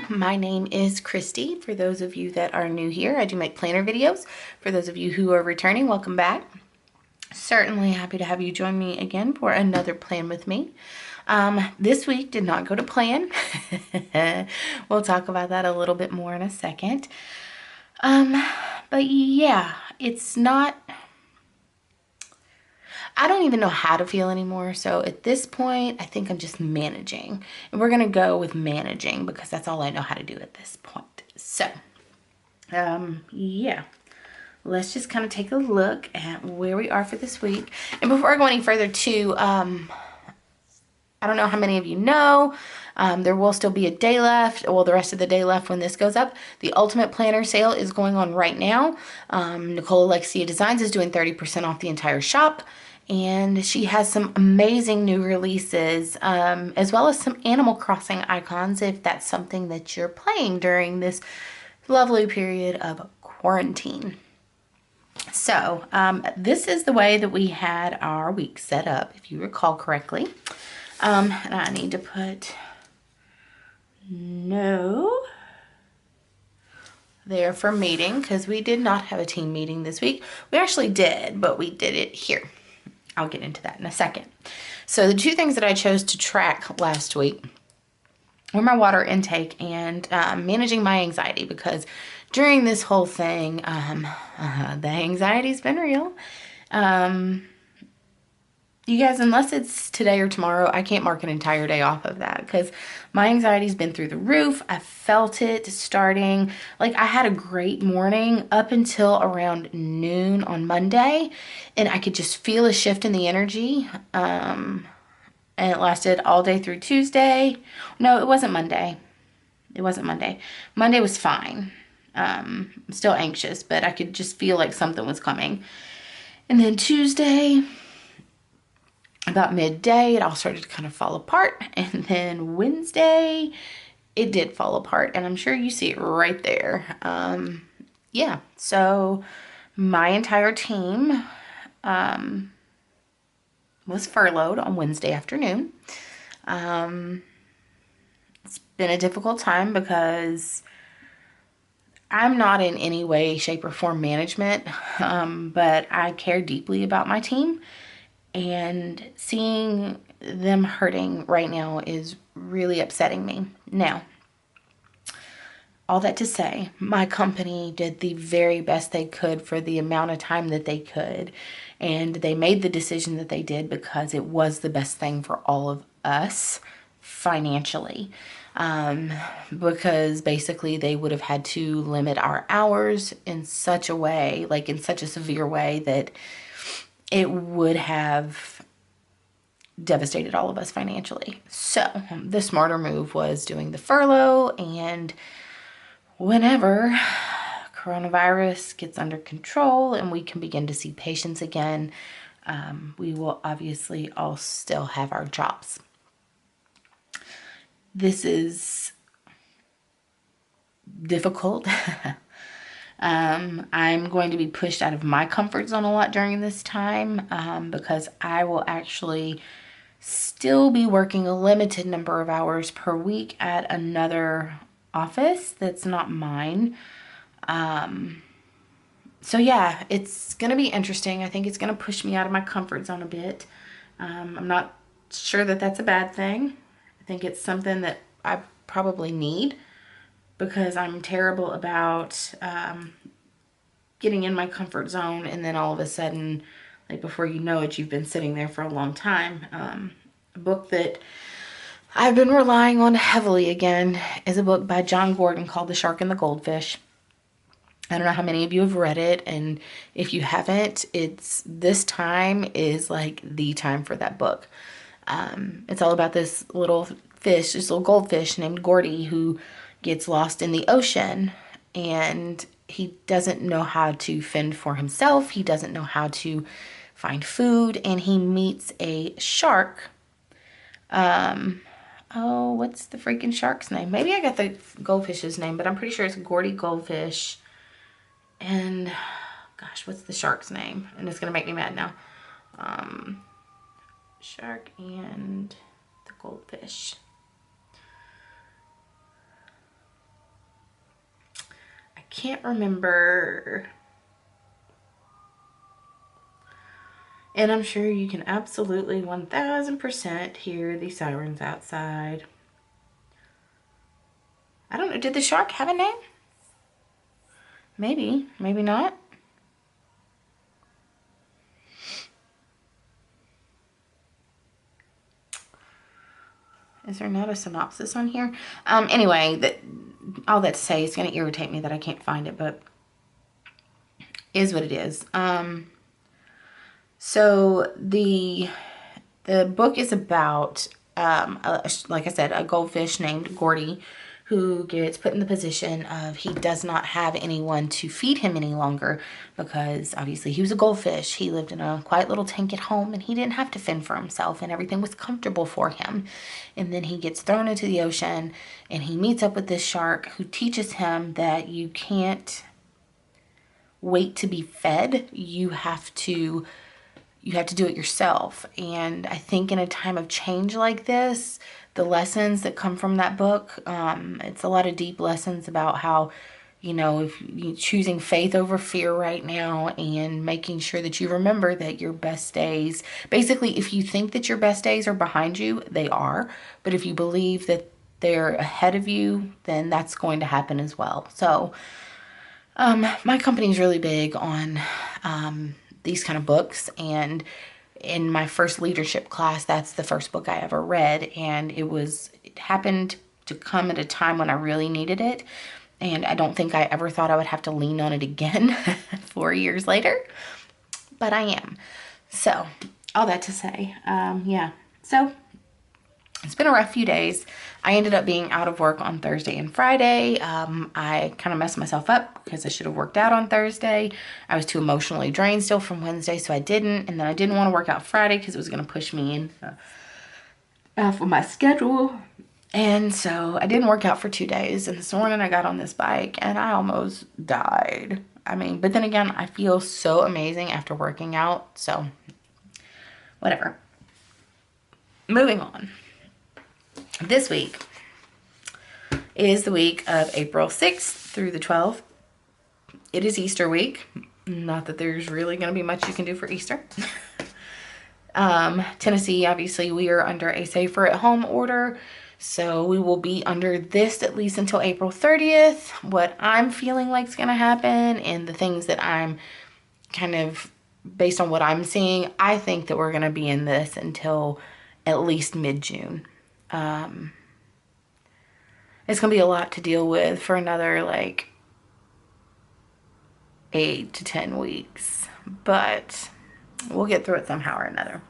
my name is Kristie. For those of you that are new here, I do make planner videos. For those of you who are returning, welcome back. Certainly happy to have you join me again for another plan with me. This week did not go to plan. We'll talk about that a little bit more in a second. But yeah, it's not, I don't even know how to feel anymore. So at this point, I think I'm just managing. And we're going to go with managing because that's all I know how to do at this point. So, yeah, let's just kind of take a look at where we are for this week. And before I go any further too, I don't know how many of you know, there will still be a day left, well, the rest of the day left when this goes up. The Ultimate Planner sale is going on right now. Nicole Alexia Designs is doing 30% off the entire shop. And she has some amazing new releases, as well as some Animal Crossing icons if that's something that you're playing during this lovely period of quarantine. So this is the way that we had our week set up, if you recall correctly. And I need to put no there for meeting because we did not have a team meeting this week. We actually did, but we did it here. I'll get into that in a second. So the two things that I chose to track last week were my water intake and managing my anxiety, because during this whole thing, the anxiety's been real. You guys, unless it's today or tomorrow, I can't mark an entire day off of that because my anxiety's been through the roof. I felt it starting, like I had a great morning up until around noon on Monday, and I could just feel a shift in the energy. And it lasted all day through Tuesday. No, it wasn't Monday. It wasn't Monday. Monday was fine. I'm still anxious, but I could just feel like something was coming. And then Tuesday, about midday, it all started to kind of fall apart. And then Wednesday, it did fall apart. And I'm sure you see it right there. Yeah, so my entire team was furloughed on Wednesday afternoon. It's been a difficult time because I'm not in any way, shape, or form management, but I care deeply about my team. And seeing them hurting right now is really upsetting me. Now, all that to say, my company did the very best they could for the amount of time that they could. And they made the decision that they did because it was the best thing for all of us financially. Because basically they would have had to limit our hours in such a way, like in such a severe way, that it would have devastated all of us financially. So the smarter move was doing the furlough, and whenever coronavirus gets under control and we can begin to see patients again, we will obviously all still have our jobs. This is difficult. I'm going to be pushed out of my comfort zone a lot during this time, because I will actually still be working a limited number of hours per week at another office that's not mine. So yeah, it's going to be interesting. I think it's going to push me out of my comfort zone a bit. I'm not sure that that's a bad thing. I think it's something that I probably need, because I'm terrible about getting in my comfort zone, and then all of a sudden, like before you know it, you've been sitting there for a long time. A book that I've been relying on heavily again is a book by John Gordon called The Shark and the Goldfish. I don't know how many of you have read it, and if you haven't, this time is like the time for that book. It's all about this little fish, this little goldfish named Gordy, who gets lost in the ocean, and he doesn't know how to fend for himself. He doesn't know how to find food, and he meets a shark. Oh, what's the freaking shark's name? Maybe I got the goldfish's name, but I'm pretty sure it's Gordy Goldfish. And gosh, what's the shark's name? And it's gonna make me mad now. Shark and the goldfish. can't remember. And I'm sure you can absolutely 1000% hear the sirens outside. I don't know, did the shark have a name? Maybe, maybe not. Is there not a synopsis on here? Anyway, all that to say, it's going to irritate me that I can't find it, but is what it is. So the book is about, like I said, a goldfish named Gordy who gets put in the position of he does not have anyone to feed him any longer because obviously he was a goldfish. He lived in a quiet little tank at home and he didn't have to fend for himself and everything was comfortable for him. And then he gets thrown into the ocean and he meets up with this shark who teaches him that you can't wait to be fed. You have to do it yourself. And I think in a time of change like this, the lessons that come from that book, it's a lot of deep lessons about how, you know, if you're choosing faith over fear right now and making sure that you remember that your best days, basically, if you think that your best days are behind you, they are. But if you believe that they're ahead of you, then that's going to happen as well. So my company is really big on these kind of books, and in my first leadership class, that's the first book I ever read, and it happened to come at a time when I really needed it, and I don't think I ever thought I would have to lean on it again 4 years later, but I am. So all that to say, yeah, so it's been a rough few days. I ended up being out of work on Thursday and Friday. I kind of messed myself up because I should have worked out on Thursday. I was too emotionally drained still from Wednesday, so I didn't. And then I didn't want to work out Friday because it was going to push me in for my schedule. And so I didn't work out for 2 days. And this morning I got on this bike and I almost died. I mean, but then again, I feel so amazing after working out. So whatever. Moving on. This week is the week of April 6th through the 12th. It is Easter week. Not that there's really going to be much you can do for Easter. Tennessee, obviously, we are under a safer at home order. So we will be under this at least until April 30th. What I'm feeling like is going to happen and the things that I'm kind of, based on what I'm seeing, I think that we're going to be in this until at least mid-June. It's gonna be a lot to deal with for another like 8 to 10 weeks, but we'll get through it somehow or another.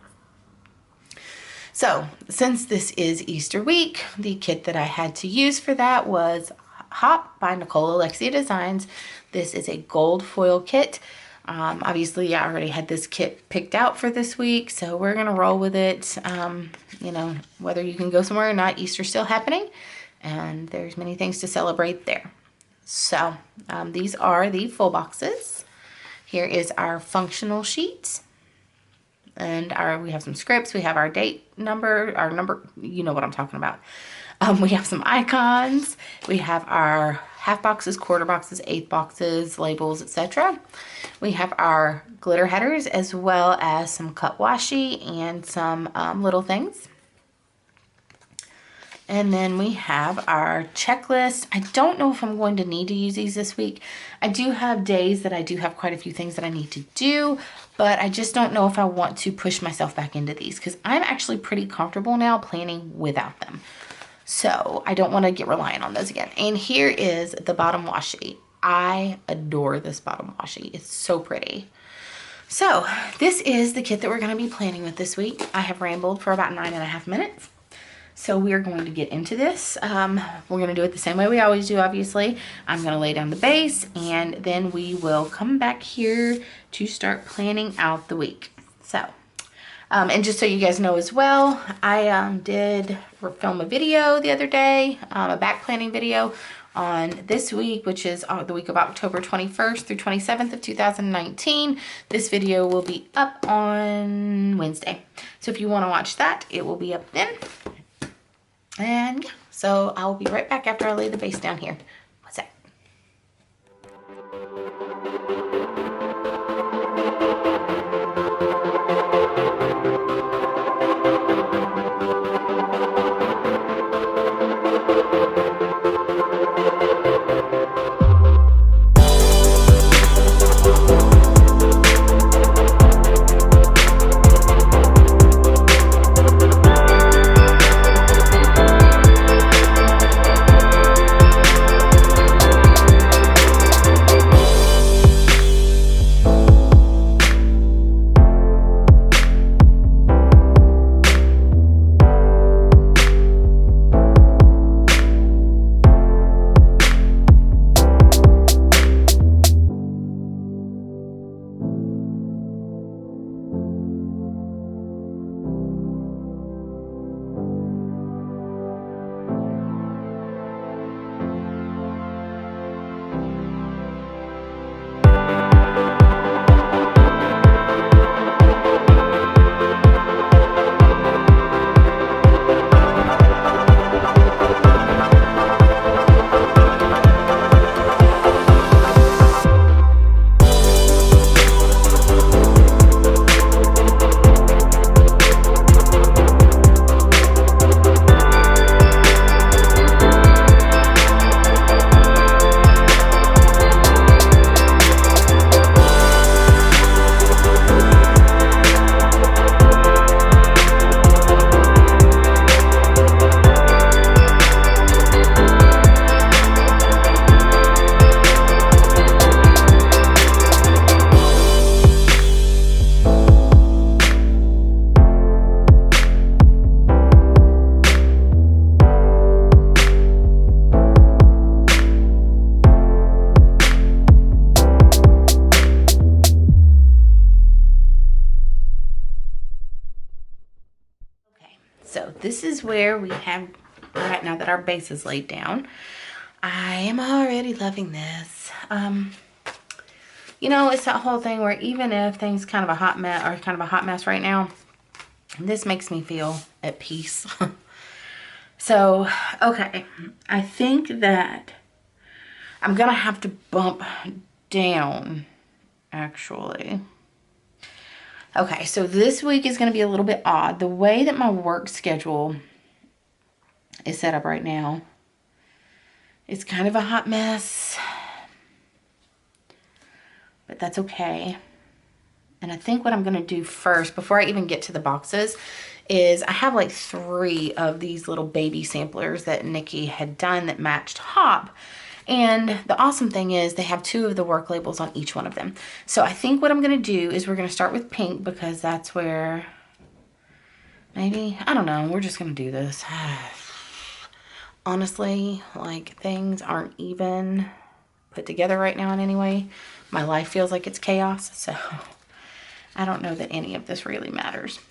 So since this is Easter week, the kit that I had to use for that was Hop by Nicole Alexia Designs. This is a gold foil kit. Obviously I already had this kit picked out for this week, so we're gonna roll with it. You know, whether you can go somewhere or not, Easter's still happening and there's many things to celebrate there. So these are the full boxes. Here is our functional sheet, and we have some scripts. We have our date number, you know what I'm talking about. We have some icons. We have our half boxes, quarter boxes, eighth boxes, labels, etc. We have our glitter headers as well as some cut washi and some little things. And then we have our checklist. I don't know if I'm going to need to use these this week. I do have days that I do have quite a few things that I need to do, but I just don't know if I want to push myself back into these because I'm actually pretty comfortable now planning without them. So I don't want to get reliant on those again. And here is the bottom washi. I adore this bottom washi. It's so pretty. So this is the kit that we're going to be planning with this week. I have rambled for about 9.5 minutes. So we are going to get into this. We're going to do it the same way we always do, obviously. I'm going to lay down the base and then we will come back here to start planning out the week. So, and just so you guys know as well, I did film a video the other day, a back planning video on this week, which is the week of October 21st through 27th of 2019. This video will be up on Wednesday. So if you want to watch that, it will be up then. And yeah, so I'll be right back after I lay the base down here. What's that? So this is where we have, right now that our base is laid down. I am already loving this. You know, it's that whole thing where even if things kind of a hot mess right now, this makes me feel at peace. So, okay, I think that I'm gonna have to bump down, actually. Okay, so this week is going to be a little bit odd. The way that my work schedule is set up right now, it's kind of a hot mess, but that's okay. And I think what I'm going to do first, before I even get to the boxes, is I have like 3 of these little baby samplers that Nikki had done that matched Hop. And the awesome thing is they have 2 of the work labels on each one of them. So I think what I'm going to do is we're going to start with pink, because that's where, maybe, I don't know, we're just going to do this. Honestly, like, things aren't even put together right now in any way. My life feels like it's chaos, so I don't know that any of this really matters.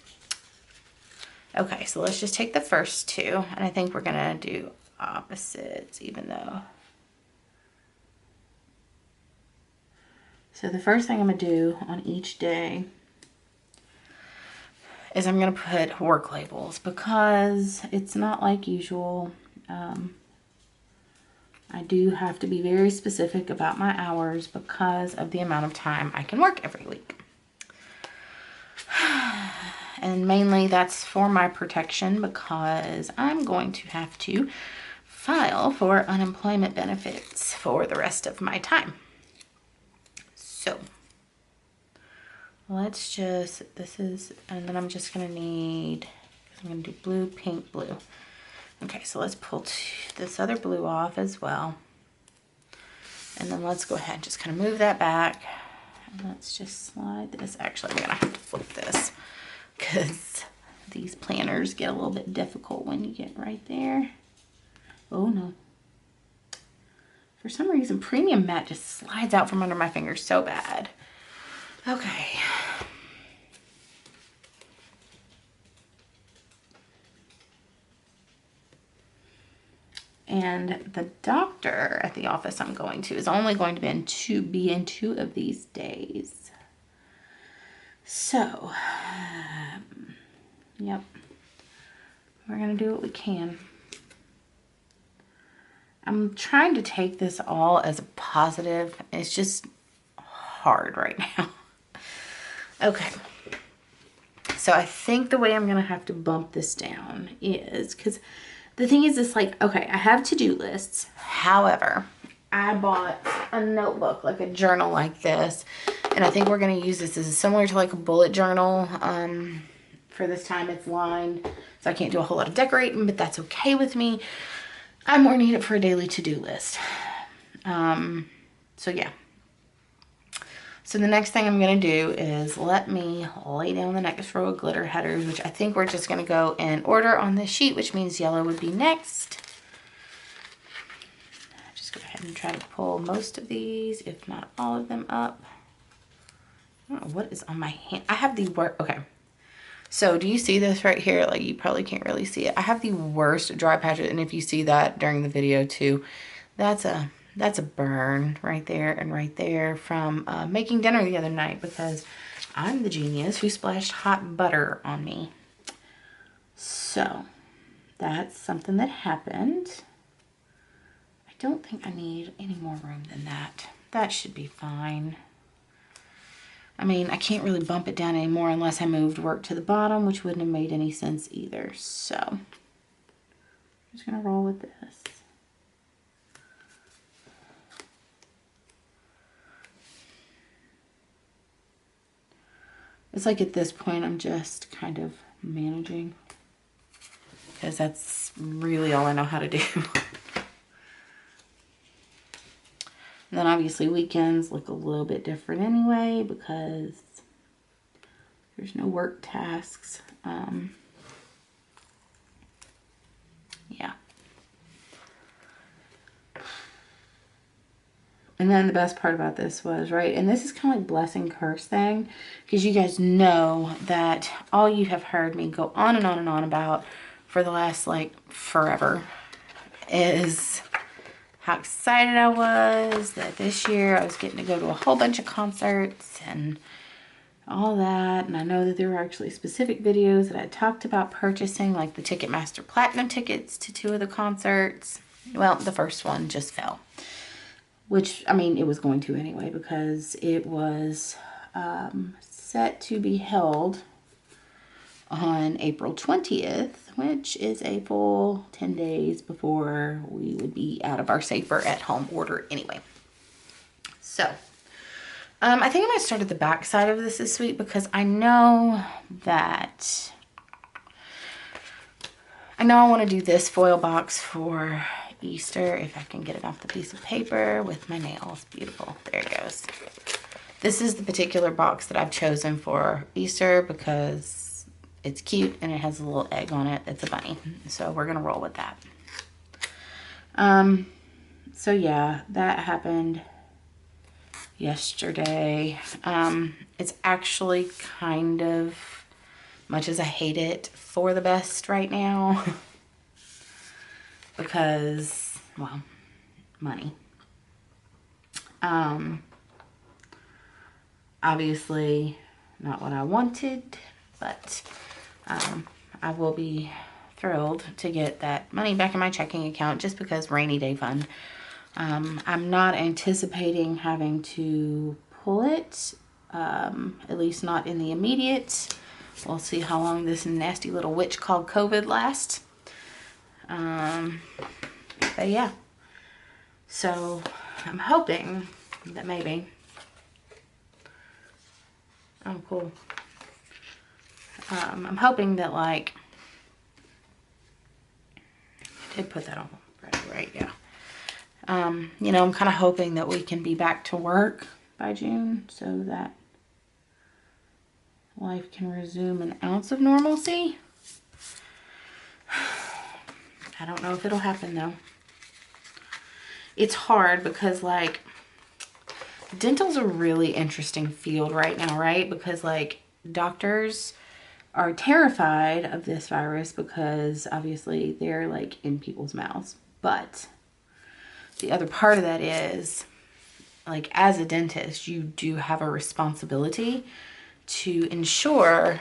Okay, so let's just take the first 2, and I think we're going to do opposites, even though. So the first thing I'm going to do on each day is I'm going to put work labels, because it's not like usual. I do have to be very specific about my hours because of the amount of time I can work every week. And mainly that's for my protection, because I'm going to have to file for unemployment benefits for the rest of my time. So let's just, and then I'm just going to need, I'm going to do blue, pink, blue. Okay, so let's pull this other blue off as well. And then let's go ahead and just kind of move that back. And let's just slide this. Actually, I'm going to have to flip this, because these planners get a little bit difficult when you get right there. Oh no. For some reason, premium matte just slides out from under my fingers so bad. Okay. And the doctor at the office I'm going to is only going to be in 2 of these days. So, yep. We're going to do what we can. I'm trying to take this all as a positive. It's just hard right now. Okay. So I think the way I'm going to have to bump this down is, because the thing is, it's like, okay, I have to-do lists. However, I bought a notebook, like a journal like this. And I think we're going to use this as similar to like a bullet journal. For this time it's lined, so I can't do a whole lot of decorating, but that's okay with me. I more need it for a daily to-do list. So yeah. So the next thing I'm going to do is let me lay down the next row of glitter headers, which I think we're just going to go in order on this sheet, which means yellow would be next. Just go ahead and try to pull most of these, if not all of them, up. I don't know what is on my hand. I have the worst, okay. So do you see this right here? Like, you probably can't really see it. I have the worst dry patches, and if you see that during the video too, that's a burn right there and right there from making dinner the other night, because I'm the genius who splashed hot butter on me. So that's something that happened. I don't think I need any more room than that. That should be fine. I mean, I can't really bump it down anymore unless I moved work to the bottom, which wouldn't have made any sense either. So I'm just gonna roll with this. It's like at this point, I'm just kind of managing, because that's really all I know how to do. And then obviously weekends look a little bit different anyway, because there's no work tasks. Yeah. And then the best part about this was, right, and this is kind of like blessing curse thing, because you guys know that all you have heard me go on and on and on about for the last, like, forever is how excited I was that this year I was getting to go to a whole bunch of concerts and all that. And I know that there were actually specific videos that I talked about purchasing, like the Ticketmaster Platinum tickets to 2 of the concerts. Well, the first one just fell. Which, I mean, it was going to anyway, because it was set to be held on April 20th, which is a full 10 days before we would be out of our safer at home order anyway. So, I think I'm going to start at the back side of this week, because I know I want to do this foil box for Easter, if I can get it off the piece of paper with my nails. Beautiful. There it goes. This is the particular box that I've chosen for Easter because it's cute and it has a little egg on it. It's a bunny. So we're going to roll with that. So yeah, that happened yesterday. It's actually kind of, much as I hate it, for the best right now. Because, well, money. Obviously not what I wanted, but I will be thrilled to get that money back in my checking account, just because rainy day fund. I'm not anticipating having to pull it, at least not in the immediate. We'll see how long this nasty little witch called COVID lasts. But yeah, so I'm hoping that maybe, oh cool, I'm hoping that, like, I did put that on right, yeah. You know, I'm kind of hoping that we can be back to work by June, so that life can resume an ounce of normalcy. I don't know if it'll happen though. It's hard because, like, dental's a really interesting field right now, right? Because, like, doctors are terrified of this virus because obviously they're, like, in people's mouths. But the other part of that is, like, as a dentist, you do have a responsibility to ensure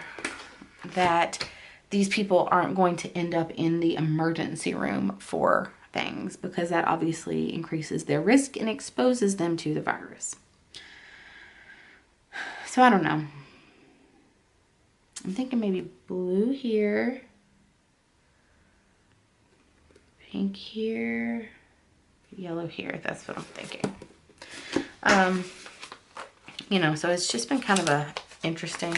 that these people aren't going to end up in the emergency room for things, because that obviously increases their risk and exposes them to the virus. So I don't know. I'm thinking maybe blue here, pink here, yellow here. That's what I'm thinking. You know, so it's just been kind of a interesting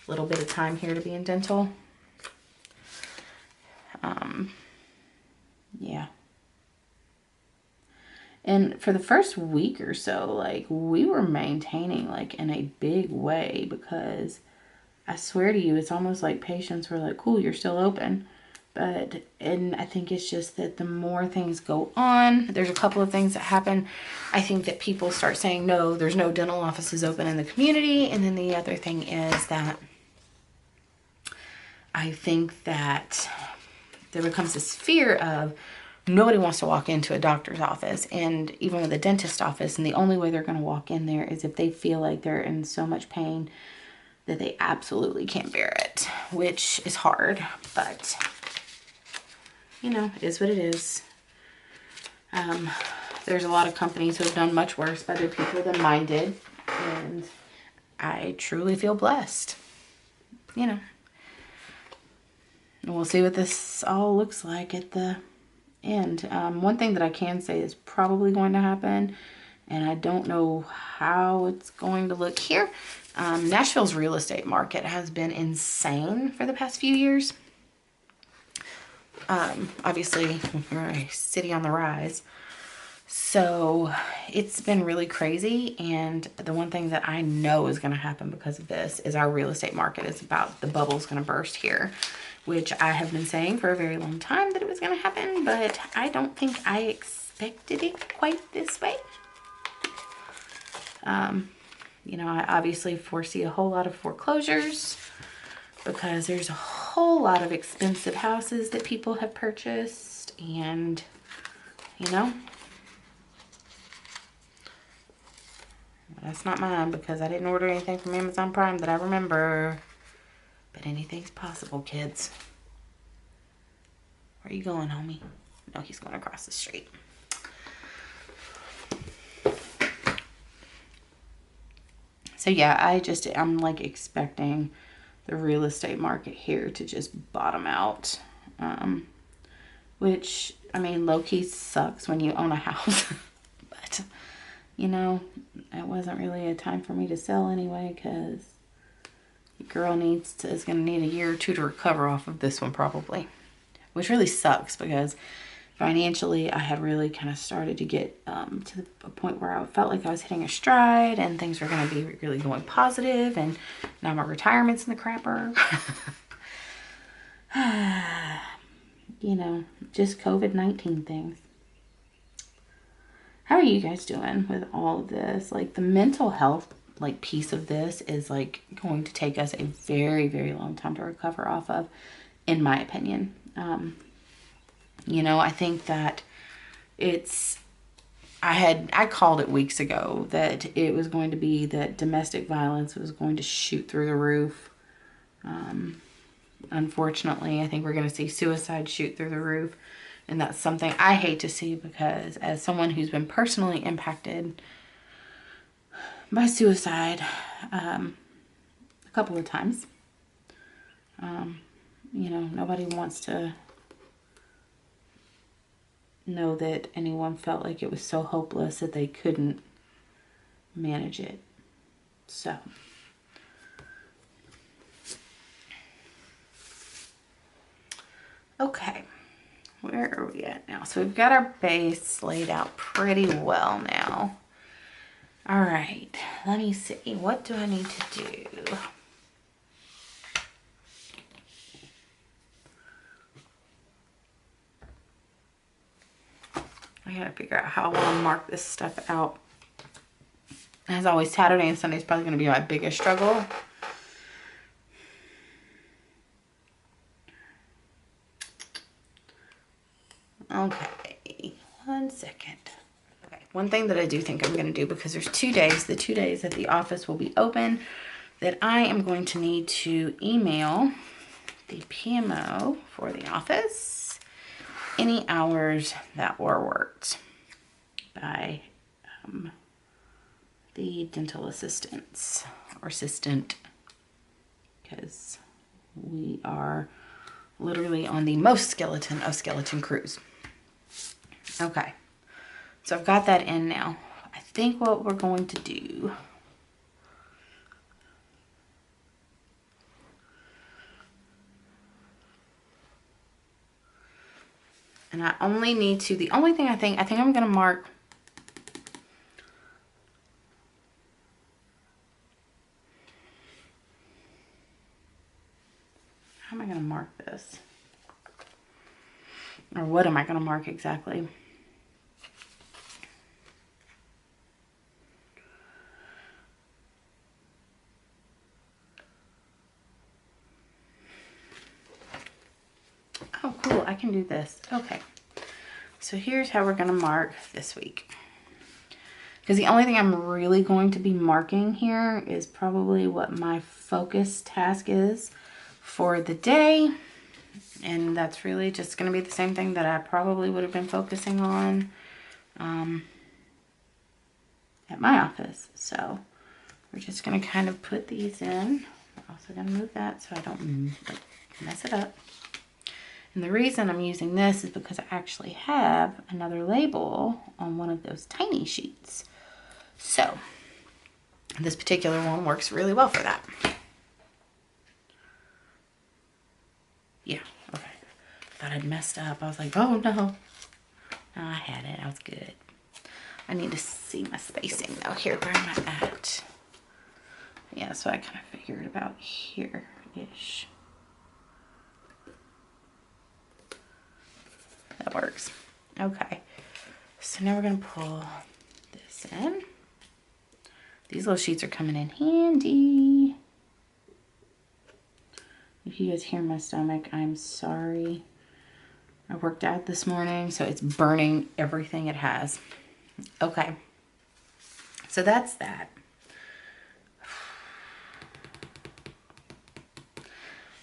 little bit of time here to be in dental. Yeah. And for the first week or so, like, we were maintaining, like, in a big way, because I swear to you, it's almost like patients were like, cool, you're still open. But, and I think it's just that the more things go on, there's a couple of things that happen. I think that people start saying, no, there's no dental offices open in the community. And then the other thing is that I think that there becomes this fear of nobody wants to walk into a doctor's office, and even with a dentist office, and the only way they're going to walk in there is if they feel like they're in so much pain that they absolutely can't bear it, which is hard, but you know, it is what it is. There's a lot of companies who have done much worse by their people than mine did, and I truly feel blessed, you know. And we'll see what this all looks like at the end. One thing that I can say is probably going to happen, and I don't know how it's going to look here. Nashville's real estate market has been insane for the past few years. Obviously, we're a city on the rise. So it's been really crazy, and the one thing that I know is going to happen because of this is our real estate market is about, the bubble's going to burst here, which I have been saying for a very long time that it was going to happen, but I don't think I expected it quite this way. You know, I obviously foresee a whole lot of foreclosures because there's a whole lot of expensive houses that people have purchased, and, you know, that's not mine because I didn't order anything from Amazon Prime that I remember. But anything's possible, kids. Where are you going, homie? No, he's going across the street. So yeah, I'm like expecting the real estate market here to just bottom out. Which, I mean, low-key sucks when you own a house. But, you know, it wasn't really a time for me to sell anyway, because your girl is going to need a year or two to recover off of this one probably. Which really sucks because financially I had really kind of started to get to a point where I felt like I was hitting a stride and things were going to be really going positive, and now my retirement's in the crapper. You know, just COVID-19 things. How are you guys doing with all of this? Like, the mental health like piece of this is like going to take us a very, very long time to recover off of, in my opinion. You know, I think that I called it weeks ago that it was going to be that domestic violence was going to shoot through the roof. Unfortunately, I think we're going to see suicide shoot through the roof. And that's something I hate to see, because as someone who's been personally impacted by suicide a couple of times, you know, nobody wants to know that anyone felt like it was so hopeless that they couldn't manage it. So okay, where are we at now? So we've got our base laid out pretty well now. All right, let me see, what do I need to do? I gotta figure out how I want to mark this stuff out. As always, Saturday and Sunday is probably going to be my biggest struggle. Okay, 1 second. Okay, one thing that I do think I'm going to do, because there's 2 days, the 2 days that the office will be open, that I am going to need to email the PMO for the office any hours that were worked by the dental assistants, or assistant, because we are literally on the most skeleton of skeleton crews. Okay, so I've got that in now. I think what we're going to do, and I only need to, the only thing I think I'm going to mark, how am I going to mark this? Or what am I going to mark exactly? Oh, cool. I can do this. Okay. So here's how we're going to mark this week. Because the only thing I'm really going to be marking here is probably what my focus task is for the day. And that's really just going to be the same thing that I probably would have been focusing on at my office. So we're just going to kind of put these in. We're also going to move that so I don't mess it up. And the reason I'm using this is because I actually have another label on one of those tiny sheets. So this particular one works really well for that. Yeah, okay. Thought I'd messed up. I was like, oh no. No, I had it. I was good. I need to see my spacing though. Here, where am I at? Yeah, so I kind of figured about here-ish. That works. Okay. So now we're going to pull this in. These little sheets are coming in handy. If you guys hear my stomach, I'm sorry. I worked out this morning, so it's burning everything it has. Okay. So that's that.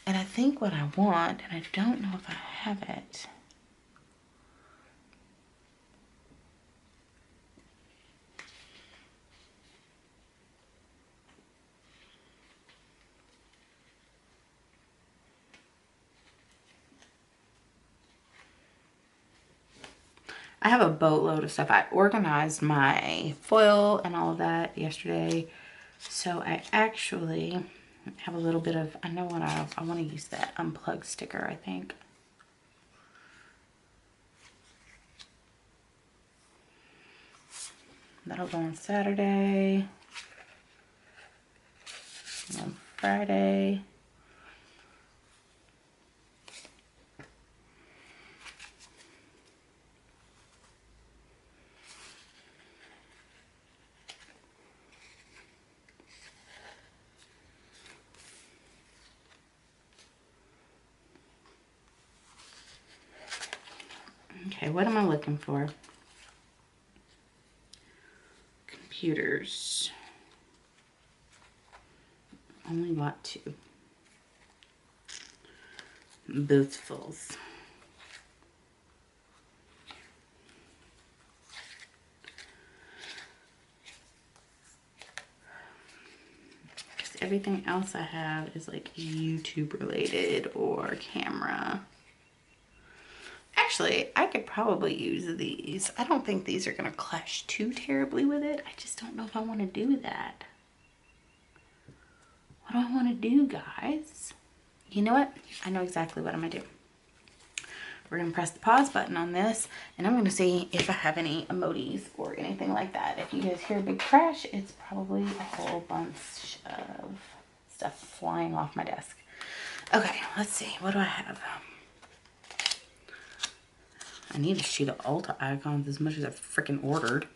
And I think what I want, and I don't know if I have it. I have a boatload of stuff. I organized my foil and all of that yesterday. So I actually have a little bit of, I know what I want to use that unplugged sticker, I think. That'll go on Saturday, on Friday. Okay, what am I looking for? Computers. Only got 2. Boothfuls. Because everything else I have is like YouTube related or camera. Actually, I could probably use these. I don't think these are going to clash too terribly with it. I just don't know if I want to do that. What do I want to do, guys? You know what? I know exactly what I'm going to do. We're going to press the pause button on this, and I'm going to see if I have any emojis or anything like that. If you guys hear a big crash, it's probably a whole bunch of stuff flying off my desk. Okay, let's see. What do I have? I need a sheet of Ulta icons as much as I've freaking ordered.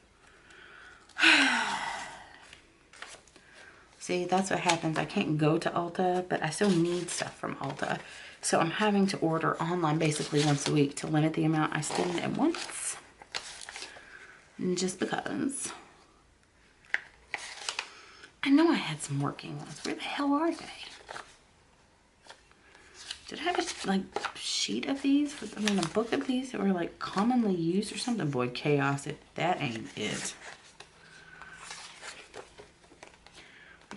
See, that's what happens. I can't go to Ulta, but I still need stuff from Ulta. So I'm having to order online basically once a week to limit the amount I spend at once. Just because. I know I had some working ones. Where the hell are they? Did I have a like sheet of these? I mean, a book of these that were like commonly used or something? Boy, chaos, if that ain't it.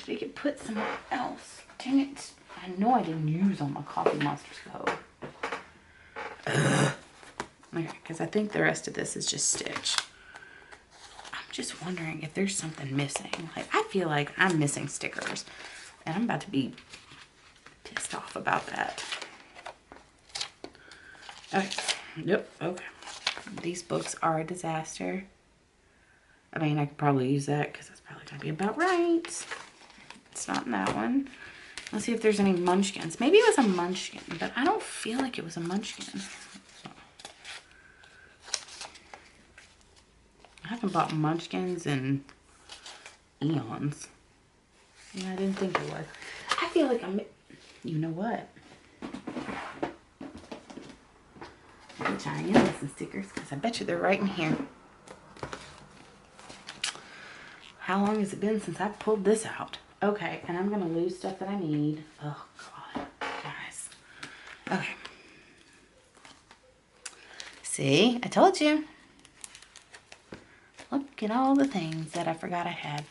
Did it get put somewhere else? Dang it. I know I didn't use all my Coffee Monsters code. Okay, because I think the rest of this is just stitch. I'm just wondering if there's something missing. Like, I feel like I'm missing stickers. And I'm about to be pissed off about that. Okay. Yep. Okay. These books are a disaster. I mean, I could probably use that because that's probably going to be about right. It's not in that one. Let's see if there's any munchkins. Maybe it was a munchkin, but I don't feel like it was a munchkin. I haven't bought munchkins in eons. Yeah, I didn't think it was. I feel like you know what? Which I am missing stickers because I bet you they're right in here. How long has it been since I pulled this out? Okay, and I'm going to lose stuff that I need. Oh, God. Guys. Okay. See? I told you. Look at all the things that I forgot I had.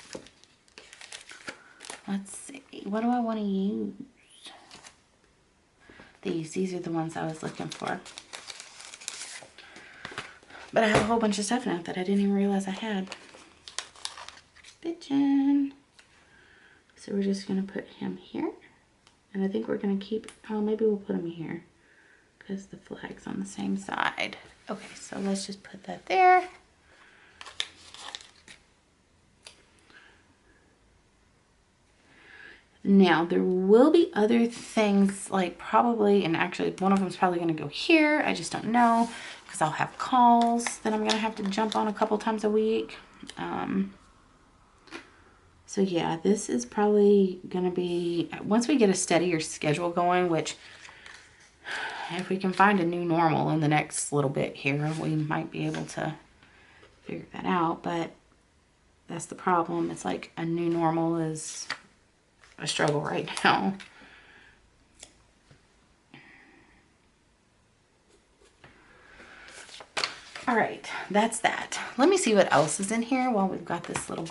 Let's see. What do I want to use? These are the ones I was looking for. But I have a whole bunch of stuff now that I didn't even realize I had. Bitchin'. So we're just going to put him here. And I think we're going to keep, oh, maybe we'll put him here. Because the flag's on the same side. Okay, so let's just put that there. Now, there will be other things, like probably, and actually one of them is probably going to go here. I just don't know, because I'll have calls that I'm going to have to jump on a couple times a week. So yeah, this is probably going to be, once we get a steadier schedule going, which if we can find a new normal in the next little bit here, we might be able to figure that out. But that's the problem. It's like a new normal is a struggle right now. All right, that's that. Let me see what else is in here while we've got this little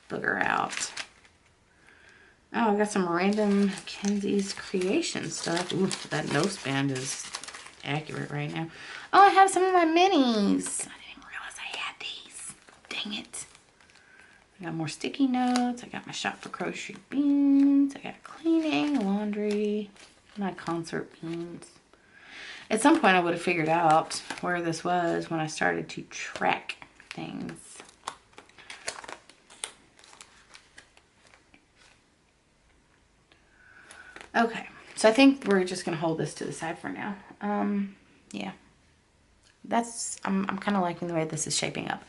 booger out. Oh, I got some random Kenzie's Creation stuff. Ooh, that nose band is accurate right now. Oh, I have some of my minis. I didn't realize I had these. Dang it. I got more sticky notes. I got my Shop for Crochet beans. I got cleaning, laundry, my concert beans. At some point I would have figured out where this was when I started to track things. Okay, so I think we're just gonna hold this to the side for now. Yeah, I'm kind of liking the way this is shaping up.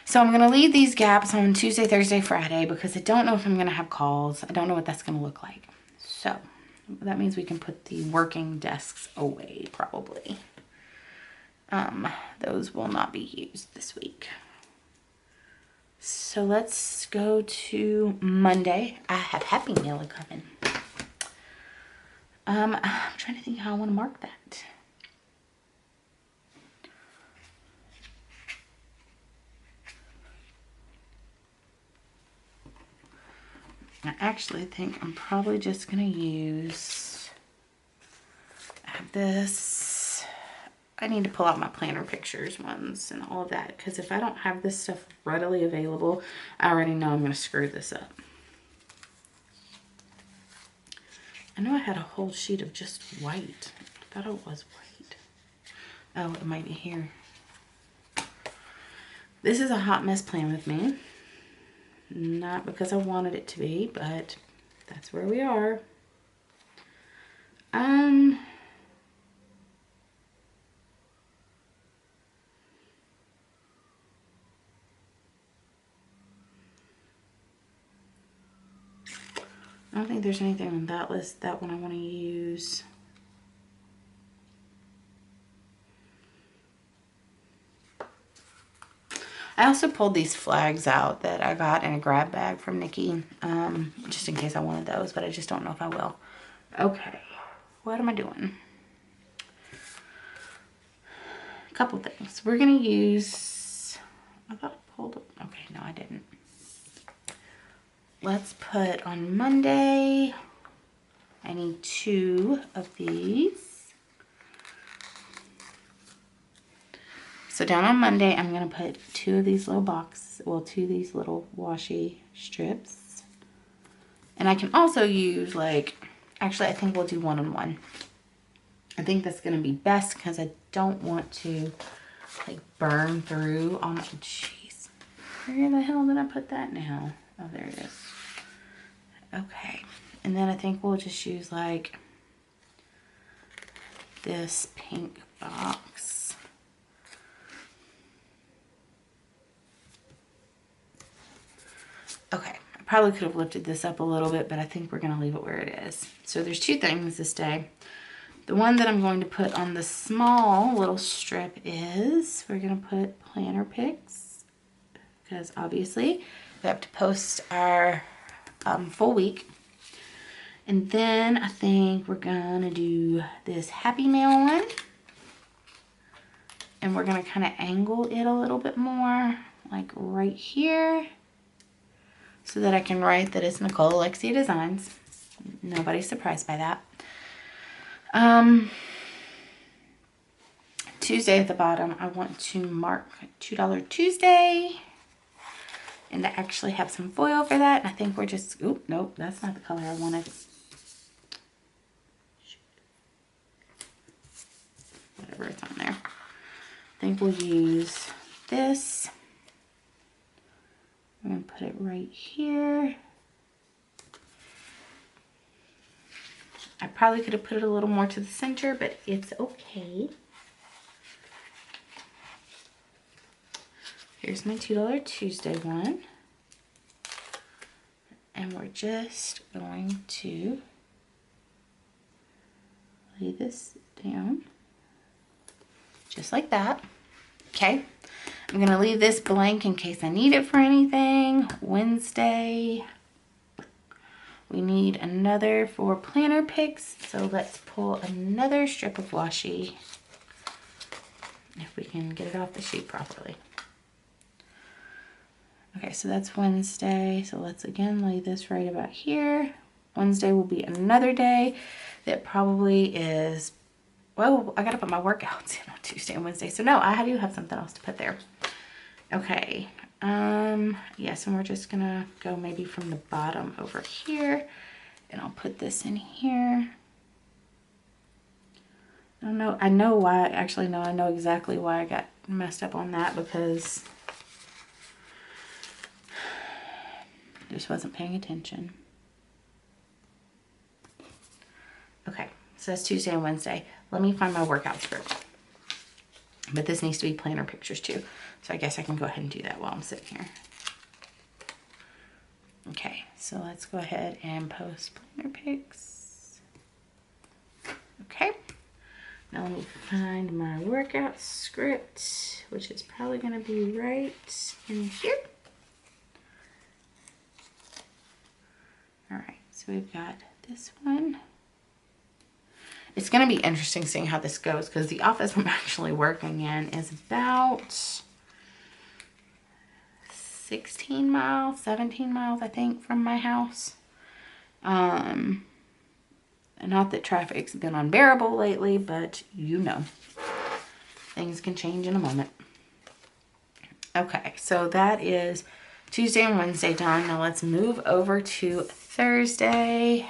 So I'm going to leave these gaps on Tuesday, Thursday, Friday because I don't know if I'm going to have calls. I don't know what that's going to look like. So that means we can put the working desks away probably. Those will not be used this week. So let's go to Monday. I have Happy Meal coming. I'm trying to think how I want to mark that. I actually think I'm probably just going to use, I have this, I need to pull out my planner pictures ones and all of that, because if I don't have this stuff readily available, I already know I'm going to screw this up. I know I had a whole sheet of just white. I thought it was white. Oh, it might be here. This is a hot mess plan with me. Not because I wanted it to be, but that's where we are. I don't think there's anything on that list, that one I want to use. I also pulled these flags out that I got in a grab bag from Nikki, just in case I wanted those, but I just don't know if I will. Okay, what am I doing? A couple things. We're going to use, I thought I pulled it. Okay, no, I didn't. let's put on Monday, I need 2 of these. So down on Monday, I'm going to put 2 of these little 2 of these little washi strips. And I can also use actually I think we'll do 1 and 1. I think that's going to be best because I don't want to burn through all my, jeez. Where the hell did I put that now? Oh, there it is. Okay. And then I think we'll just use this pink box. Okay. I probably could have lifted this up a little bit, but I think we're going to leave it where it is. So there's 2 things this day. The one that I'm going to put on the small little strip is, we're going to put planner pics, because obviously we have to post our full week. And then I think we're going to do this Happy Mail one. And we're going to kind of angle it a little bit more, like right here, so that I can write that it's Nicole Alexia Designs. Nobody's surprised by that. Tuesday at the bottom, I want to mark $2 Tuesday, and I actually have some foil for that. And I think we're just, oop, nope, that's not the color I wanted. Whatever, it's on there. I think we'll use this. I'm going to put it right here. I probably could have put it a little more to the center, but it's okay. Here's my $2 Tuesday one. And we're just going to lay this down. Just like that. Okay. I'm going to leave this blank in case I need it for anything. Wednesday. We need another for planner pics, so let's pull another strip of washi if we can get it off the sheet properly. Okay, so that's Wednesday, so let's again lay this right about here. Wednesday will be another day that probably is, well, I gotta put my workouts in on Tuesday and Wednesday, so no, I do have something else to put there. Okay, yes, and we're just gonna go maybe from the bottom over here, and I'll put this in here. I don't know, I know why, actually no, I know exactly why I got messed up on that, because I just wasn't paying attention. Okay, so that's Tuesday and Wednesday. Let me find my workout script. But this needs to be planner pictures too. So I guess I can go ahead and do that while I'm sitting here. Okay, so let's go ahead and post planner pics. Okay, now let me find my workout script, which is probably gonna be right in here. All right, so we've got this one. It's going to be interesting seeing how this goes, because the office I'm actually working in is about 16 miles, 17 miles, I think, from my house. And not that traffic's been unbearable lately, but you know, things can change in a moment. Okay, so that is Tuesday and Wednesday done. Now let's move over to Thursday.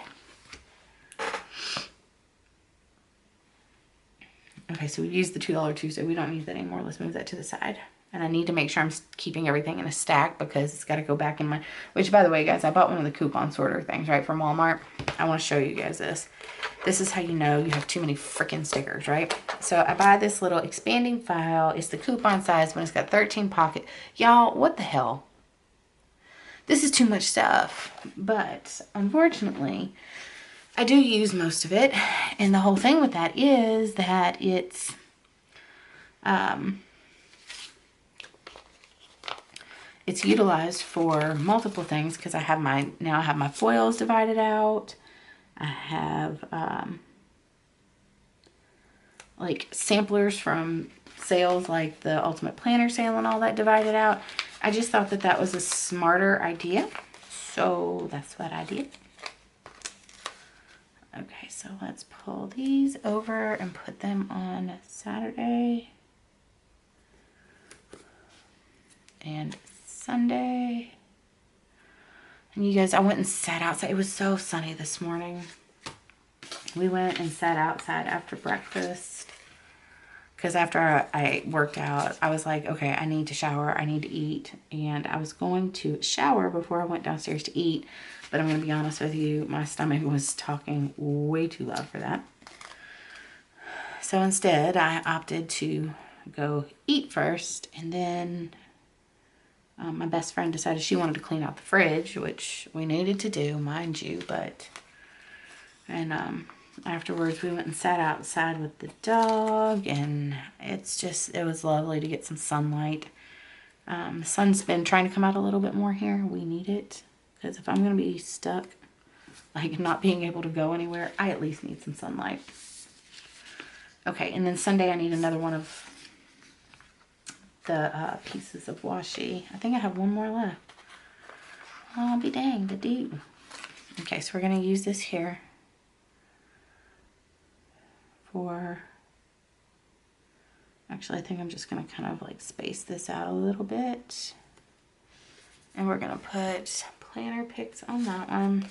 Okay, so we used the $2 Tuesday. We don't need that anymore. Let's move that to the side. And I need to make sure I'm keeping everything in a stack, because it's got to go back in my, which by the way, guys, I bought one of the coupon sorter things, right, from Walmart. I want to show you guys this. This is how you know you have too many freaking stickers, right? So I buy this little expanding file. It's the coupon size when it's got 13 pocket. Y'all, what the hell? This is too much stuff. But unfortunately, I do use most of it, and the whole thing with that is that it's utilized for multiple things, because I have now I have my foils divided out. I have like samplers from sales like the Ultimate Planner sale and all that divided out. I just thought that that was a smarter idea. So that's what I did. Okay, so let's pull these over and put them on Saturday and Sunday. And you guys, I went and sat outside. It was so sunny this morning. We went and sat outside after breakfast. Because after I worked out, I was like, okay, I need to shower. I need to eat. And I was going to shower before I went downstairs to eat. But I'm going to be honest with you, my stomach was talking way too loud for that. So instead, I opted to go eat first. And then my best friend decided she wanted to clean out the fridge, which we needed to do, mind you. And afterwards, we went and sat outside with the dog. And it was lovely to get some sunlight. The sun's been trying to come out a little bit more here. We need it. Because if I'm going to be stuck, like not being able to go anywhere, I at least need some sunlight. Okay, and then Sunday I need another one of the pieces of washi. I think I have one more left. Oh, I'll be danged, I do. Okay, so we're going to use this here for... Actually, I think I'm just going to kind of like space this out a little bit. And we're going to put planner picks on that one.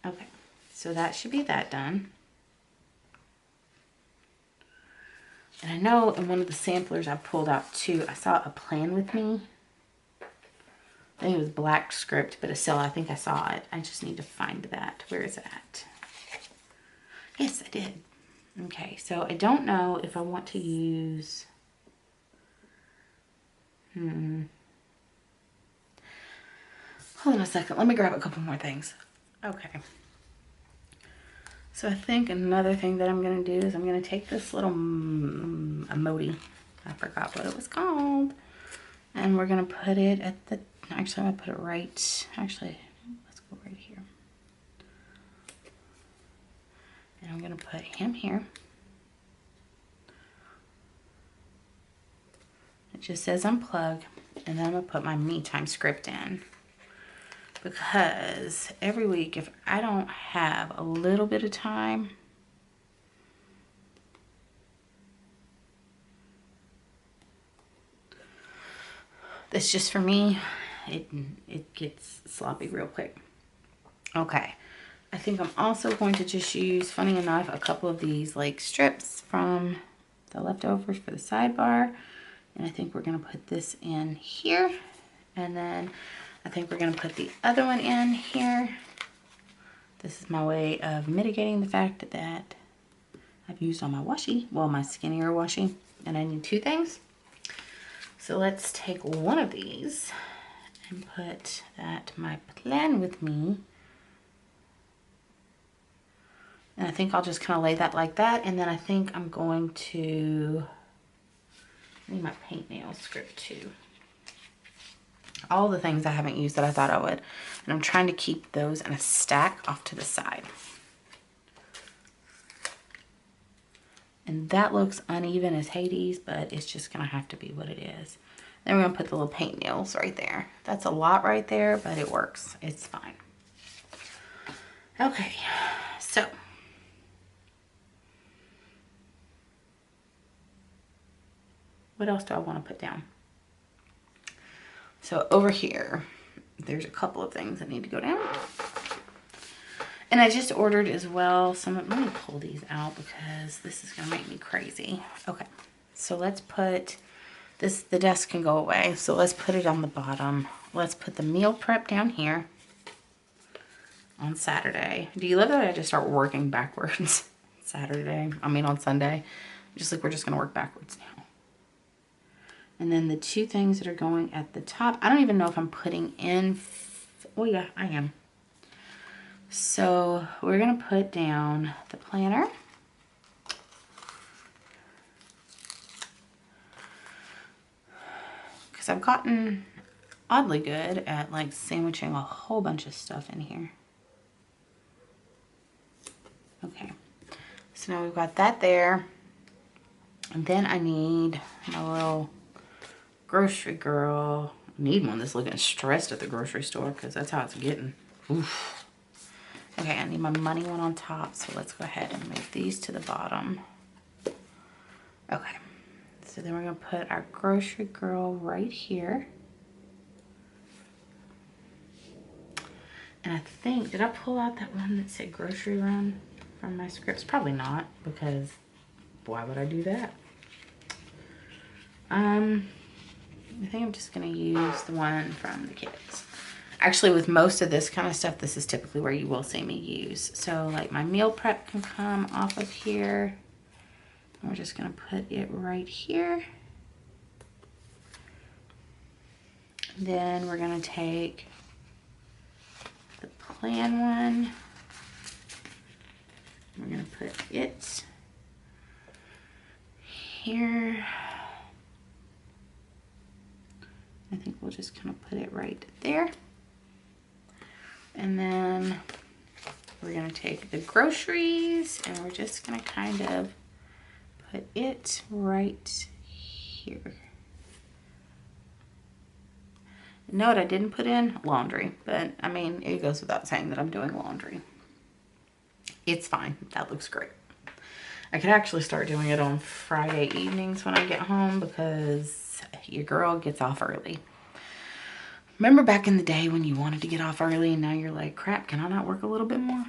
Okay, so that should be that done. And I know in one of the samplers I pulled out too, I saw a plan with me. I think it was black script, but still, I think I saw it. I just need to find that. Where is it at? Yes, I did. Okay, so I don't know if I want to use... Hold on a second. Let me grab a couple more things. Okay. So I think another thing that I'm going to do is I'm going to take this little emoji. I forgot what it was called. And we're going to put it at the... Actually, I'm going to put it right... Actually, let's go right here. And I'm going to put him here. It just says unplug. And then I'm going to put my me time script in. Because every week, if I don't have a little bit of time, it's just for me, it gets sloppy real quick. Okay, I think I'm also going to just use, funny enough, a couple of these like strips from the leftovers for the sidebar. And I think we're going to put this in here. And then I think we're going to put the other one in here. This is my way of mitigating the fact that I've used all my washi, well, my skinnier washi, and I need two things. So let's take one of these and put that my plan with me. And I think I'll just kind of lay that like that. And then I think I'm going to, I need my paint nail script too. All the things I haven't used that I thought I would. And I'm trying to keep those in a stack off to the side. And that looks uneven as Hades, but it's just going to have to be what it is. Then we're going to put the little paint nails right there. That's a lot right there, but it works. It's fine. Okay, so. What else do I want to put down? So over here, there's a couple of things that need to go down. And I just ordered as well some, let me pull these out because this is going to make me crazy. Okay, so let's put this, the desk can go away. So let's put it on the bottom. Let's put the meal prep down here on Saturday. Do you love that I just start working backwards? Saturday, I mean on Sunday. Just like we're just going to work backwards now. And then the two things that are going at the top, I don't even know if I'm putting in, oh yeah, I am. So we're going to put down the planner. Because I've gotten oddly good at like sandwiching a whole bunch of stuff in here. Okay, so So now we've got that there. And then I need my little grocery girl. I need one that's looking stressed at the grocery store because that's how it's getting. Oof. Okay, I need my money one on top. So let's go ahead and move these to the bottom. Okay. So then we're going to put our grocery girl right here. And I think, did I pull out that one that said grocery run from my scripts? Probably not, because why would I do that? I think I'm just going to use the one from the kids. Actually, with most of this kind of stuff, this is typically where you will see me use. So, like, my meal prep can come off of here. We're just going to put it right here. Then we're going to take the plan one. We're going to put it here. I think we'll just kind of put it right there. And then we're going to take the groceries and we're just going to kind of put it right here. You know what I didn't put in? Laundry. But, I mean, it goes without saying that I'm doing laundry. It's fine. That looks great. I could actually start doing it on Friday evenings when I get home because your girl gets off early. Remember back in the day when you wanted to get off early and now you're like, crap, can I not work a little bit more?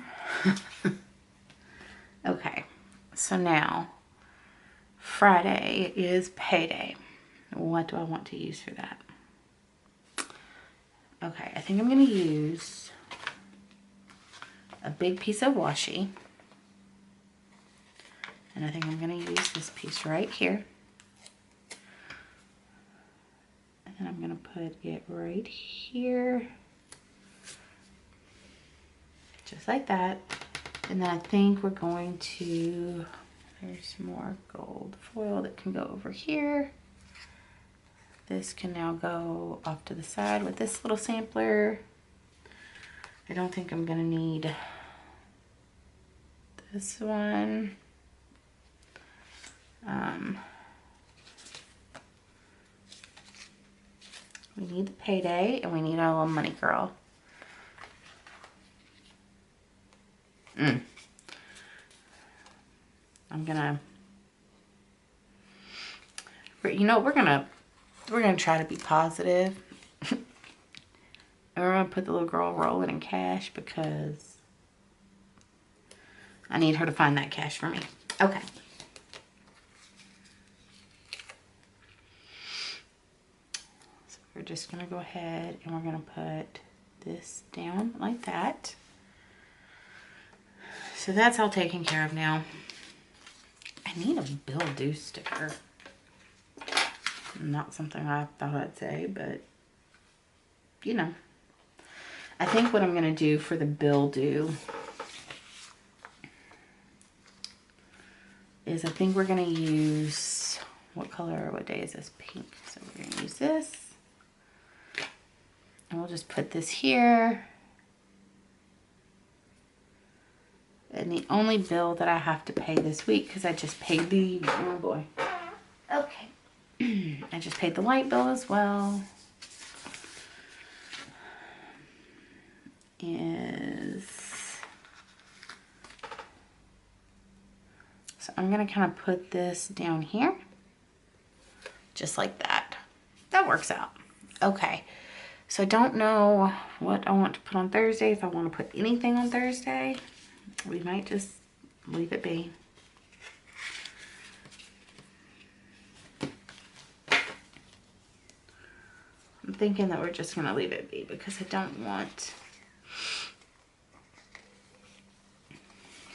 Okay, so now Friday is payday. What do I want to use for that? Okay, I think I'm going to use a big piece of washi. And I think I'm going to use this piece right here. And I'm going to put it right here. Just like that. And then I think we're going to, there's more gold foil that can go over here. This can now go off to the side with this little sampler. I don't think I'm going to need this one. We need the payday and we need our little money girl. I'm gonna, you know, we're gonna try to be positive. And we're gonna put the little girl rolling in cash because I need her to find that cash for me. Okay. So we're just gonna go ahead and we're gonna put this down like that. So that's all taken care of now. I need a bill due sticker. Not something I thought I'd say, but you know. I think what I'm going to do for the bill due is I think we're going to use, what color, what day is this? Pink. So we're going to use this. And we'll just put this here. And the only bill that I have to pay this week, because I just paid the, oh boy. Okay. I just paid the light bill as well. So I'm going to kind of put this down here. Just like that. That works out. Okay. So I don't know what I want to put on Thursday. If I want to put anything on Thursday. We might just leave it be. I'm thinking that we're just going to leave it be because I don't want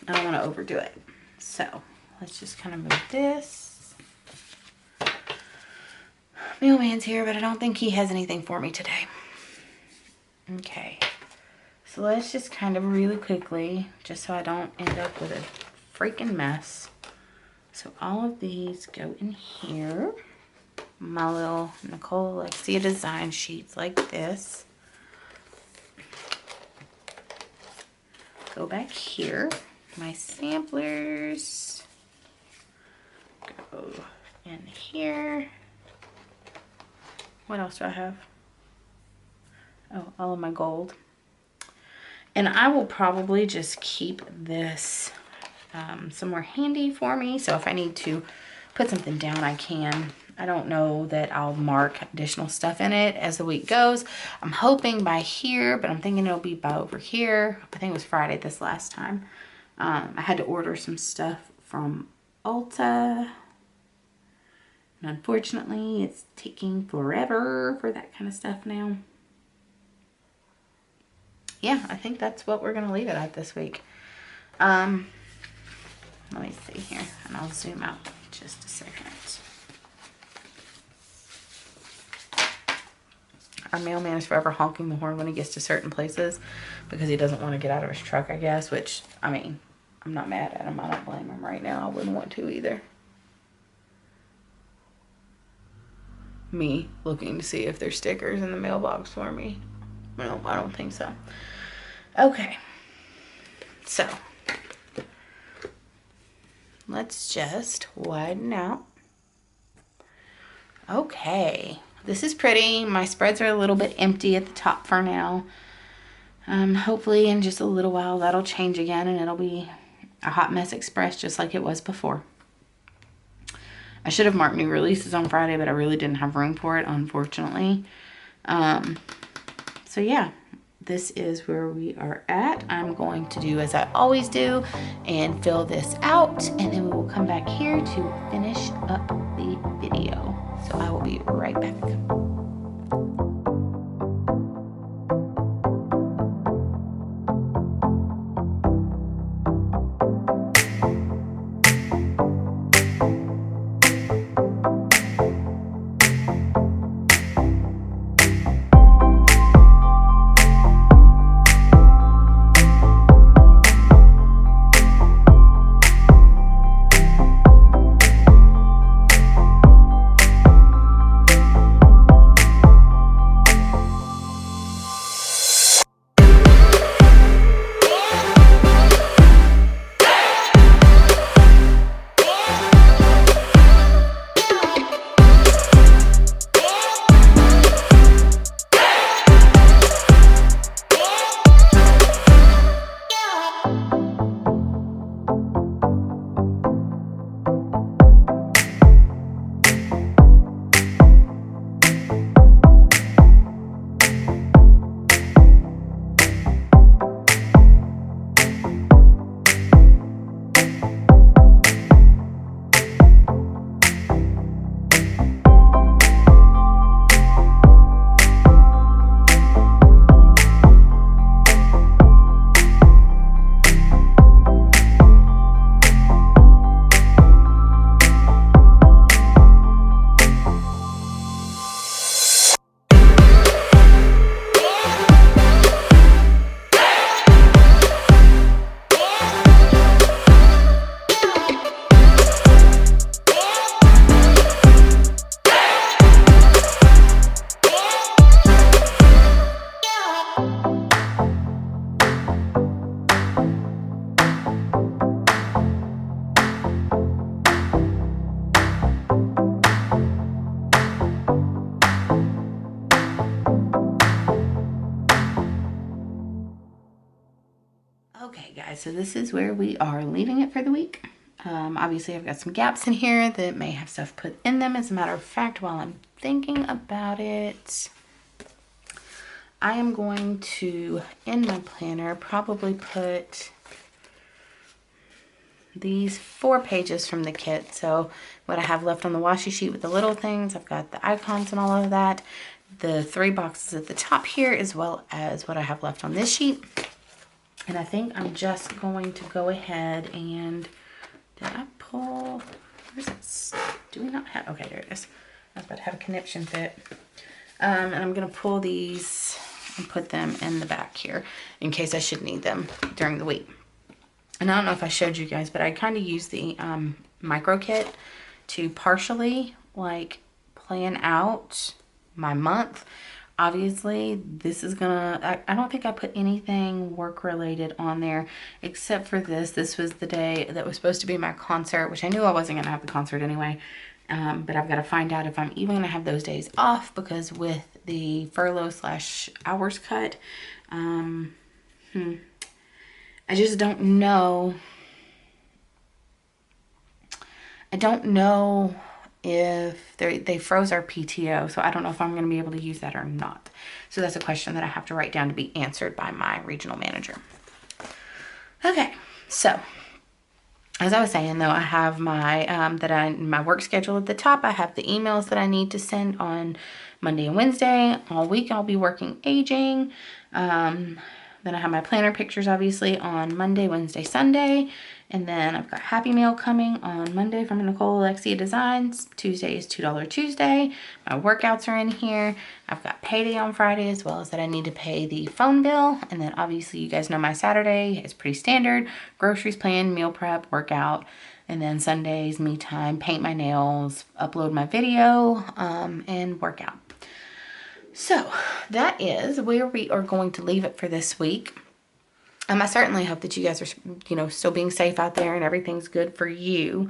to overdo it. So let's just kind of move this. Mailman's here, but I don't think he has anything for me today. Okay. So let's just kind of really quickly, just so I don't end up with a freaking mess. So all of these go in here. My little Nicole Alexia design sheets like this. Go back here. my samplers go in here. What else do I have? Oh, all of my gold. And I will probably just keep this somewhere handy for me. So if I need to put something down, I can. I don't know that I'll mark additional stuff in it as the week goes. I'm hoping by here, but I'm thinking it'll be by over here. I think it was Friday this last time. I had to order some stuff from Ulta. And unfortunately, it's taking forever for that kind of stuff now. Yeah, I think that's what we're going to leave it at this week. Let me see here, and I'll zoom out just a second. Our mailman is forever honking the horn when he gets to certain places because he doesn't want to get out of his truck, I guess, which, I mean, I'm not mad at him. I don't blame him right now. I wouldn't want to either. Me looking to see if there's stickers in the mailbox for me. No, I don't think so. Okay. So, let's just widen out. Okay. This is pretty. My spreads are a little bit empty at the top for now. Hopefully in just a little while that'll change again and it'll be a Hot Mess Express just like it was before. I should have marked new releases on Friday, but I really didn't have room for it, unfortunately. So yeah, this is where we are at. I'm going to do as I always do and fill this out, and then we will come back here to finish up the video. So I will be right back. Okay guys, so this is where we are leaving it for the week. Obviously I've got some gaps in here that may have stuff put in them. As a matter of fact, while I'm thinking about it, I am going to, in my planner, probably put these 4 pages from the kit. So what I have left on the washi sheet with the little things, I've got the icons and all of that. The 3 boxes at the top here, as well as what I have left on this sheet. And I think I'm just going to go ahead and, did I pull, where's it? Do we not have, okay, there it is. I was about to have a conniption fit. And I'm going to pull these and put them in the back here in case I should need them during the week. And I don't know if I showed you guys, but I kind of use the micro kit to partially like plan out my month. Obviously, this is gonna, I don't think I put anything work related on there except for this. This was the day that was supposed to be my concert, which I knew I wasn't gonna have the concert anyway. But I've got to find out if I'm even gonna have those days off, because with the furlough slash hours cut, I just don't know. I don't know if they froze our PTO, so I don't know if I'm going to be able to use that or not. So that's a question that I have to write down to be answered by my regional manager. Okay, so as I was saying, though, I have my my work schedule at the top. I have the emails that I need to send on Monday and Wednesday. All week I'll be working aging. Then I have my planner pictures, obviously, on Monday, Wednesday, Sunday. And then I've got Happy Meal coming on Monday from Nicole Alexia Designs. Tuesday is $2 Tuesday. My workouts are in here. I've got payday on Friday, as well as that I need to pay the phone bill. And then obviously you guys know my Saturday is pretty standard. Groceries plan, meal prep, workout. And then Sundays, me time, paint my nails, upload my video, and workout. So that is where we are going to leave it for this week. I certainly hope that you guys are, still being safe out there and everything's good for you.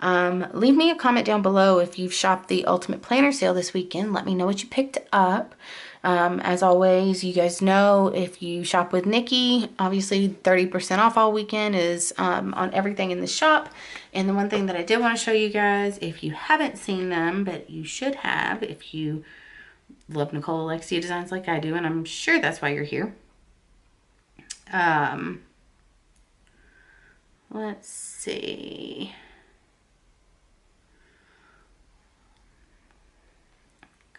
Leave me a comment down below if you've shopped the Ultimate Planner sale this weekend. Let me know what you picked up. As always, you guys know, if you shop with Nikki, obviously 30% off all weekend is on everything in the shop. And the one thing that I did want to show you guys, if you haven't seen them, but you should have, if you love Nicole Alexia Designs like I do, and I'm sure that's why you're here. Let's see.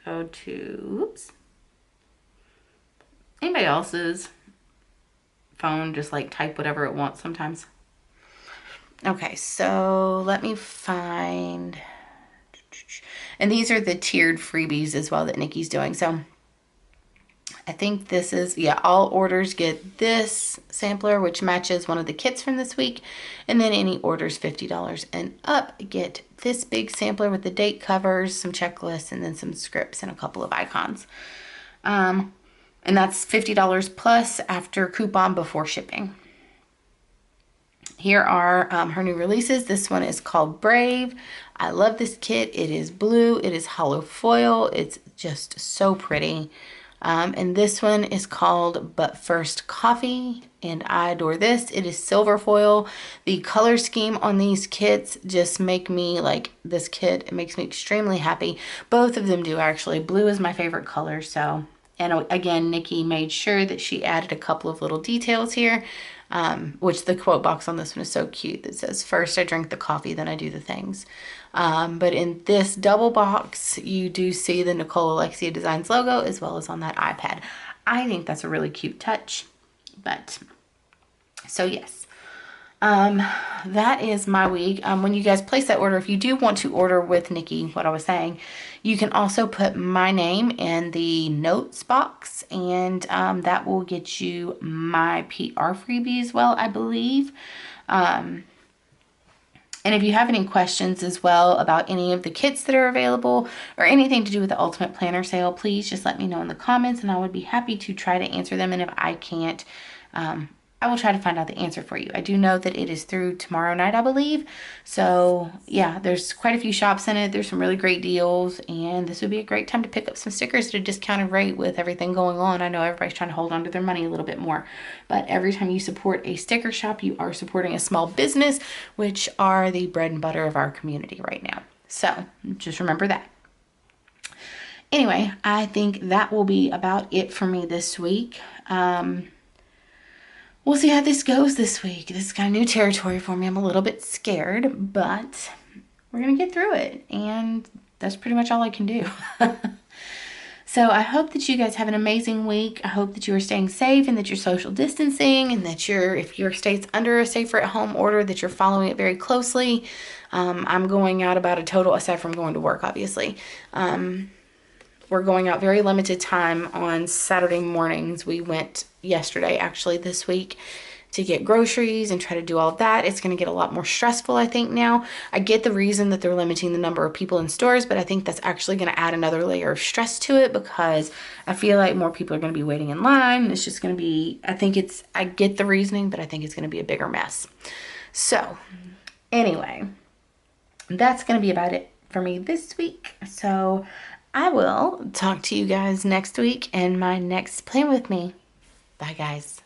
Go to, oops. Anybody else's phone just like type whatever it wants sometimes? Okay, so let me find, and these are the tiered freebies as well that Nikki's doing. So I think this is, yeah, all orders get this sampler, which matches one of the kits from this week. And then any orders $50 and up get this big sampler with the date covers, some checklists, and then some scripts and a couple of icons. And that's $50 plus after coupon before shipping. Here are her new releases. This one is called Brave. I love this kit. It is blue. It is hollow foil. It's just so pretty. And this one is called But First Coffee, and I adore this. It is silver foil. The color scheme on these kits just make me like this kit. It makes me extremely happy. Both of them do, actually. Blue is my favorite color. So, and again, Nikki made sure that she added a couple of little details here, which the quote box on this one is so cute that says, "First I drink the coffee, then I do the things." But in this double box, you do see the Nicole Alexia Designs logo as well as on that iPad. I think that's a really cute touch. But, so yes, that is my week. When you guys place that order, if you do want to order with Nikki, what I was saying, you can also put my name in the notes box, and that will get you my PR freebie as well, I believe. And if you have any questions as well about any of the kits that are available or anything to do with the Ultimate Planner sale, please just let me know in the comments, and I would be happy to try to answer them. And if I can't, I will try to find out the answer for you. I do know that it is through tomorrow night, I believe. So yeah, there's quite a few shops in it. There's some really great deals, and this would be a great time to pick up some stickers at a discounted rate with everything going on. I know everybody's trying to hold on to their money a little bit more, but every time you support a sticker shop, you are supporting a small business, which are the bread and butter of our community right now. So just remember that. Anyway, I think that will be about it for me this week. We'll see how this goes this week. This is kind of new territory for me. I'm a little bit scared, but we're going to get through it. And that's pretty much all I can do. So I hope that you guys have an amazing week. I hope that you are staying safe and that you're social distancing, and that if your state's under a safer at home order, that you're following it very closely. I'm going out about a total, aside from going to work, obviously. We're going out very limited time on Saturday mornings. We went yesterday, actually, this week. to get groceries and try to do all of that. It's going to get a lot more stressful, I think, now. I get the reason that they're limiting the number of people in stores, but I think that's actually going to add another layer of stress to it, because I feel like more people are going to be waiting in line. It's just going to be, I get the reasoning, but I think it's going to be a bigger mess. So anyway, that's going to be about it for me this week. So I will talk to you guys next week in my next Plan With Me. Bye, guys.